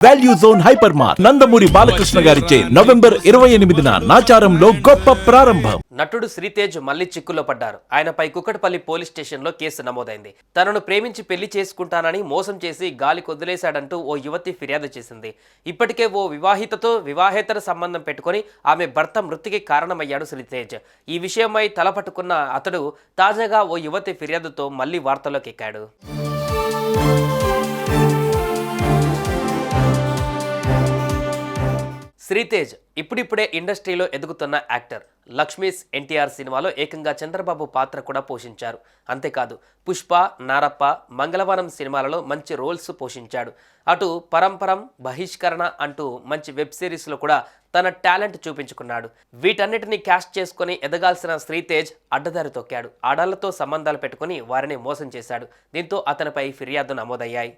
Value zone hyper mart Nandamuri Balakrishna గారిచే November 28న నాచారంలో గొప్ప ప్రారంభం. నటుడు శ్రీతేజ్ మళ్లీ చిక్కుల్లో పడ్డారు. ఆయనపై కుకట్పల్లి పోలీస్ స్టేషన్లో కేసు నమోదైంది. తనను ప్రేమించి పెళ్లి చేసుకుంటానని మోసం చేసి గాలి కొద్దిలేశాడంటూ ఓ యువతి ఫిర్యాదు చేసింది. ఇప్పటికే ఓ వివాహితతో వివాహేతర సంబంధం పెట్టుకుని ఆమె భర్త మృతికి కారణమయ్యాడు శ్రీతేజ్. ఈ విషయమై తలపట్టుకున్న అతడు తాజాగా ఓ యువతి ఫిర్యాదుతో మళ్లీ వార్తల్లోకి ఎక్కాడు. శ్రీతేజ్ ఇప్పుడిప్పుడే ఇండస్ట్రీలో ఎదుగుతున్న యాక్టర్. లక్ష్మీస్ ఎన్టీఆర్ సినిమాలో ఏకంగా చంద్రబాబు పాత్ర కూడా పోషించారు. అంతేకాదు పుష్ప, నారప్ప, మంగళవారం సినిమాలలో మంచి రోల్స్ పోషించాడు. అటు పరంపరం, బహిష్కరణ అంటూ మంచి వెబ్ సిరీస్లో కూడా తన టాలెంట్ చూపించుకున్నాడు. వీటన్నిటిని క్యాష్ చేసుకుని ఎదగాల్సిన శ్రీతేజ్ అడ్డదారి తొక్కాడు. ఆడాళ్లతో సంబంధాలు పెట్టుకుని వారిని మోసం చేశాడు. దీంతో అతనిపై ఫిర్యాదు నమోదయ్యాయి.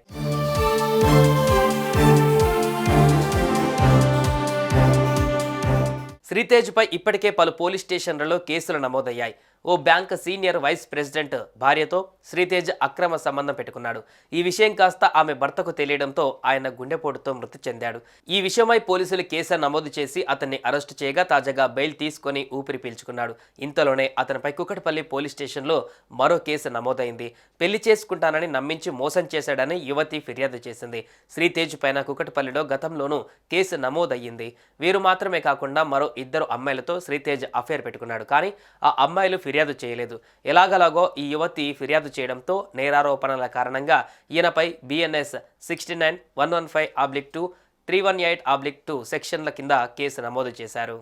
శ్రీతేజ్పై ఇప్పటికే పలు పోలీస్ స్టేషన్లలో కేసులు నమోదయ్యాయి. ఓ బ్యాంక్ సీనియర్ వైస్ ప్రెసిడెంట్ భార్యతో శ్రీతేజ్ అక్రమ సంబంధం పెట్టుకున్నాడు. ఈ విషయం కాస్త ఆమె భర్తకు తెలియడంతో ఆయన గుండెపోటుతో మృతి చెందాడు. ఈ విషయమై పోలీసులు కేసు నమోదు చేసి అతన్ని అరెస్టు చేయగా తాజాగా బెయిల్ తీసుకుని ఊపిరి పీల్చుకున్నాడు. ఇంతలోనే అతనిపై కుకట్పల్లి పోలీస్ స్టేషన్లో మరో కేసు నమోదైంది. పెళ్లి చేసుకుంటానని నమ్మించి మోసం చేశాడని యువతి ఫిర్యాదు చేసింది. శ్రీతేజ్ పైన కుకట్పల్లిలో గతంలోనూ కేసు నమోదయ్యింది. వీరు మాత్రమే కాకుండా మరో 2 అమ్మాయిలతో శ్రీతేజ్ అఫేర్ పెట్టుకున్నాడు. కానీ ఆ అమ్మాయిలు ఫిర్యాదు చేయలేదు. ఎలాగలాగో ఈ యువతి ఫిర్యాదు చేయడంతో నేరారోపణల కారణంగా ఈయనపై BNS 69-115/2, 318/2 సెక్షన్ల కింద కేసు నమోదు చేశారు.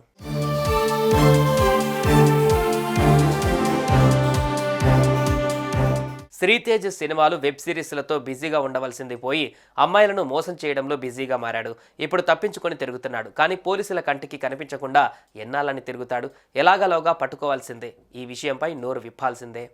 శ్రీతేజ్ సినిమాలు, వెబ్ సిరీస్లతో బిజీగా ఉండవలసింది పోయి అమ్మాయిలను మోసం చేయడంలో బిజీగా మారాడు. ఇప్పుడు తప్పించుకొని తిరుగుతున్నాడు. కానీ పోలీసుల కంటికి కనిపించకుండా ఎన్నాళ్ళని తిరుగుతాడు? ఎలాగలోగా పట్టుకోవాల్సిందే. ఈ విషయంపై నోరు విప్పాల్సిందే.